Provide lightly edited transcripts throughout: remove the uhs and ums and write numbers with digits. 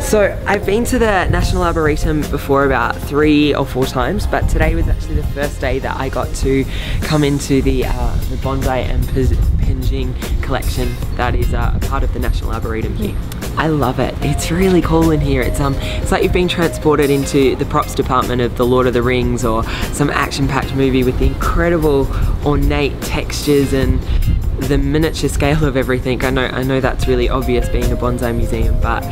So I've been to the National Arboretum before about 3 or 4 times, but today was actually the first day that I got to come into the Bonzai and Penjing collection that is a part of the National Arboretum here. I love it. It's really cool in here. It's like you've been transported into the props department of the Lord of the Rings or some action-packed movie with the incredible ornate textures and the miniature scale of everything. I know that's really obvious being a bonsai museum, but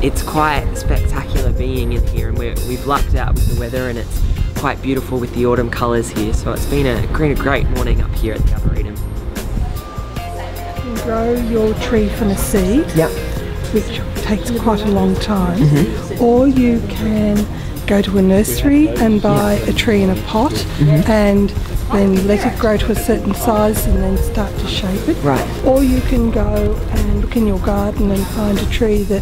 it's quite spectacular being in here, and we've lucked out with the weather and it's quite beautiful with the autumn colours here, so it's been a great morning up here at the Arboretum. You can grow your tree from a seed, which takes quite a long time, or you can go to a nursery and buy a tree in a pot and then let it grow to a certain size and then start to shape it. Right. Or you can go and look in your garden and find a tree that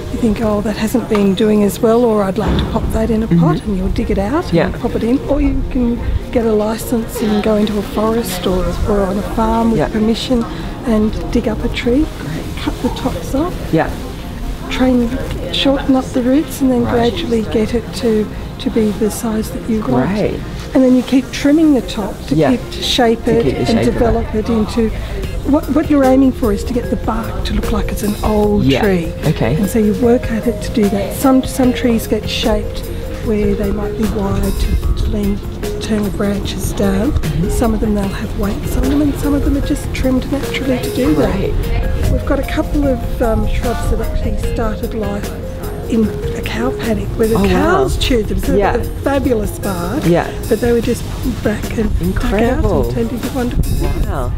you think, oh, that hasn't been doing as well, or I'd like to pop that in a pot, and you'll dig it out and pop it in. Or you can get a license and go into a forest or on a farm with permission and dig up a tree, cut the tops off, shorten up the roots, and then gradually get it to be the size that you want. Right. And then you keep trimming the top to shape it and develop it into what you're aiming for is to get the bark to look like it's an old tree. Okay. And so you work at it to do that. Some trees get shaped where they might be wired to turn the branches down. Some of them they'll have weights on them, and some of them are just trimmed naturally to do that. We've got a couple of shrubs that actually started life in a cow paddock where the cows chewed them, so they're a fabulous bark, but they were just pulled back and dug out and turned into wonderful things. Wow.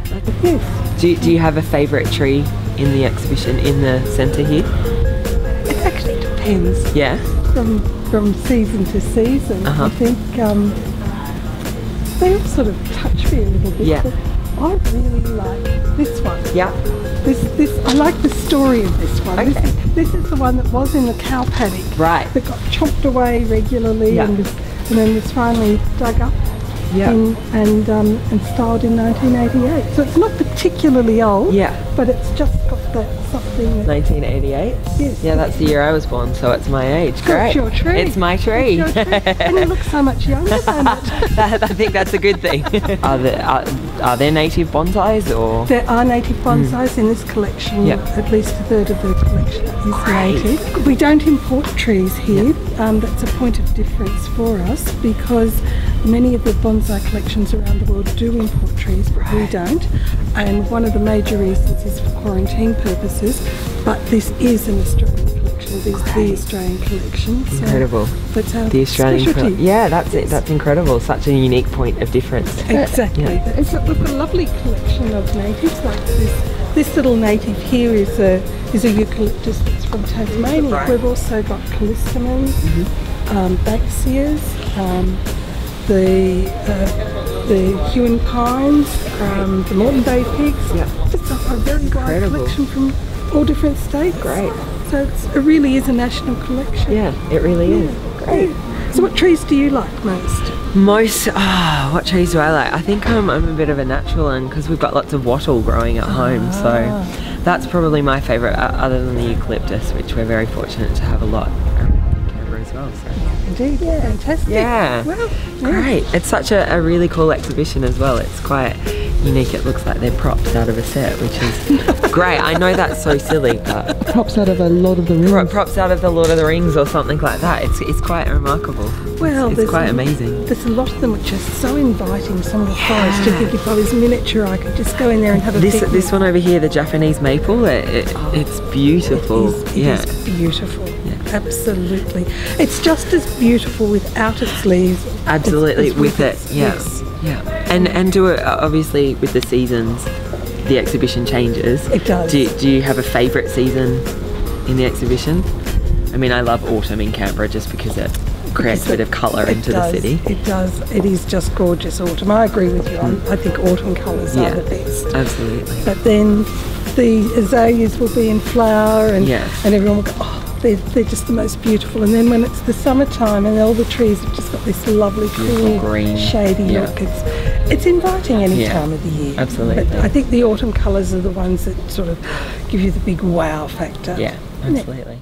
Yes. Do you have a favourite tree in the exhibition in the centre here? It actually depends. Yeah. From season to season. I think they all sort of touch me a little bit. Yeah. I really like this one. Yeah. This I like the story of this one. Okay. This is the one that was in the cow paddock. Right. That got chopped away regularly and then was finally dug up and styled in 1988. So it's not particularly old. Yeah. But it's just got that something. 1988. Yes. Yeah, that's the year I was born, so it's my age. Great. It's your tree. It's my tree. It's your tree. And you look so much younger than it. I think that's a good thing. Are there native bonsais or? There are native bonsais in this collection. At least a third of the collection is native. We don't import trees here. That's a point of difference for us because many of the bonsai collections around the world do import trees, but we don't. And one of the major reasons is for quarantine purposes. But this is an Australian collection. It is the Australian collection. So incredible. That's our the Australian specialty. Yeah, that's it. That's incredible. Such a unique point of difference. Exactly. We've got a lovely collection of natives like this. This little native here is a eucalyptus that's from Tasmania. We've also got callistemons, baxias, the Huon pines, the Moreton Bay pigs. Just a very wide collection from all different states. Great. So it really is a national collection. Yeah, it really is. Great. So what trees do you like most? What trees do I like? I think I'm a bit of a natural one because we've got lots of wattle growing at home, so that's probably my favourite, other than the eucalyptus, which we're very fortunate to have a lot around in Canberra as well. So. Indeed, fantastic. Yeah, well, great. It's such a really cool exhibition as well. It's quite unique. It looks like they're props out of a set, which is great. I know that's so silly, but props out of a Lord of the Rings. Props out of the Lord of the Rings or something like that. It's quite remarkable. Well, it's quite amazing. There's a lot of them which are so inviting. Some of the forests. You think if I was miniature, I could just go in there and have a picnic. This one over here, the Japanese maple. It's beautiful. It is beautiful. Absolutely. It's just as beautiful without its leaves. Absolutely, with it. Yes. Yeah. And do it obviously with the seasons. The exhibition changes. It does. Do you have a favourite season in the exhibition? I mean, I love autumn in Canberra just because it creates a bit of colour into the city. It does. It is just gorgeous autumn. I agree with you. I think autumn colours are the best. Absolutely. But then the azaleas will be in flower and everyone will go, oh, they're just the most beautiful. And then when it's the summertime and all the trees have just got this lovely cool green shady look, it's inviting any time of the year. Absolutely. But I think the autumn colours are the ones that sort of give you the big wow factor. Yeah, absolutely.